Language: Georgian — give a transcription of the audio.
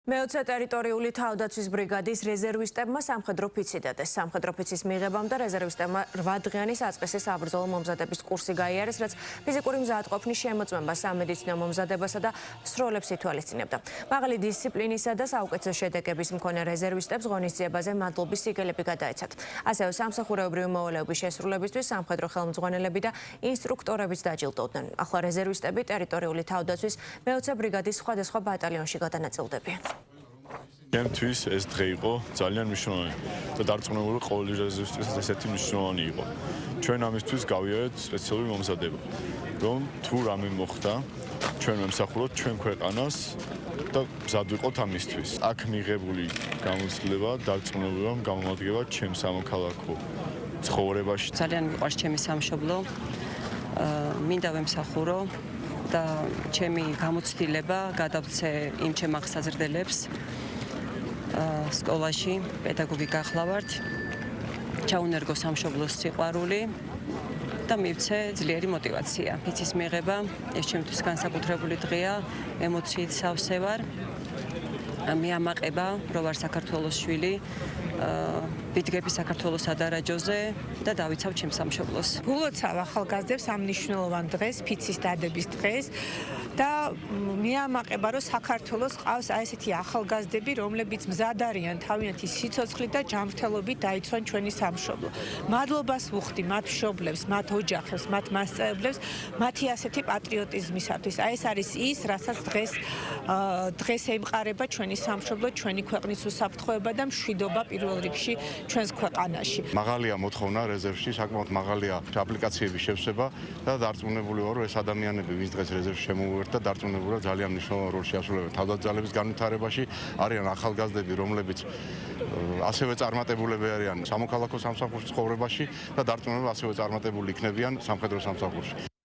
მეოცე ტერიტორიული თავდაცვის ბრიგადის რეზერვისტებმა სამხედრო ფიცი დადეს. სამხედრო ფიცის მიღებამ და რეზერვისტებმა 8 დღიანი საწყისი საბრძოლო მომზადების კურსი გაიარეს, რაც ფიზიკური მზადყოფნის შემოწმებას, სამედიცინო მომზადებასა და სროლებს ითვალისწინებდა. მაღალი დისციპლინისა და საუკეთესო შედეგების მქონე რეზერვისტებს ღონისძიებაზე მადლობის სიგელები გადაეცათ. ასევე სამსახურეობრივი მოვალეობის შესრულებისთვის სამხედრო ხელმძღვანელები და ინსტრუქტორებიც დაჯილდოვდნენ. ახლა რეზერვისტები ტერიტორიული თავდაცვის მეოცე ბრიგადის სხვადასხვა ბატალიონში გადანაწილდებიან. ჩემთვის ეს დღე იყო ძალიან მნიშვნელოვანი და დარწმუნებული ყოველი რეზერვისტის ესეთი მნიშვნელოვანი იყო. ჩვენ ამისთვის გავიარეთ სპეციალური მომზადება, რომ თუ რამე მოხდა, ჩვენ ვემსახუროთ ჩვენ ქვეყანას და მზად ვიყოთ ამისთვის. აქ მიღებული გამოცდილება დარწმუნებული რომ გამომადგება ჩემ სამოქალაქო ცხოვრებაში. ძალიან მიყვარს ჩემი სამშობლო, მინდა ვემსახურო და ჩემი გამოცდილება გადავცე იმ ჩემ აღსაზრდელებს სკოლაში პედაგოგი გახლავართ, ჩაუნერგო სამშობლოს სიყვარული და მივცე ძლიერი мотивация. იცის მიღება ეს ჩემთვის განსაკუთრებული დღეა, ემოციით სავსე ვარ. მიამაყება რო ვარ საქართველოს შვილი, ვიდგები საქართველოს ადარაჯოზე და დავიცავ ჩემ სამშობლოს. გულოცავ ახალგაზრდებს ამ მნიშვნელოვან დღეს, ფიცის დადების დღეს და მიამაყება რომ საქართველოს ყავს აი ესეთი ახალგაზრდები, რომლებიც მზად არიან თავიანთი სიცოცხლით და ჯანმრთელობით დაიცვან ჩვენი სამშობლო. მადლობას ვუხდი მათ მშობლებს, მათ ოჯახებს, მათ მასწავლებლებს, მათი ასეთი პატრიოტიზმისათვის. აი ეს არის ის, რასაც დღეს ემყარება ჩვენი სამშობლო, ჩვენი ქვეყნის უსაფრთხოება და მშვიდობა პირველ რიგში ჩვენს ქვეყანაში. მაღალია მოთხოვნა რეზერვში, საკმაოდ მაღალია აპლიკაციების შევსება და დარწმუნებული ვარ, რომ ეს ადამიანები, ვინც დღეს რეზერვში შემოვიარეთ და დარწმუნებულია ძალიან მნიშვნელოვან როლს შეასრულებენ თავდაცვალების განვითარებაში, არიან ახალგაზრდები, რომლებიც ასევე წარმატებულები არიან სამოქალაქო სამსახურის ცხოვრებაში და დარწმუნებული ასევე წარმატებული იქნებიან სამხედრო სამსახურში.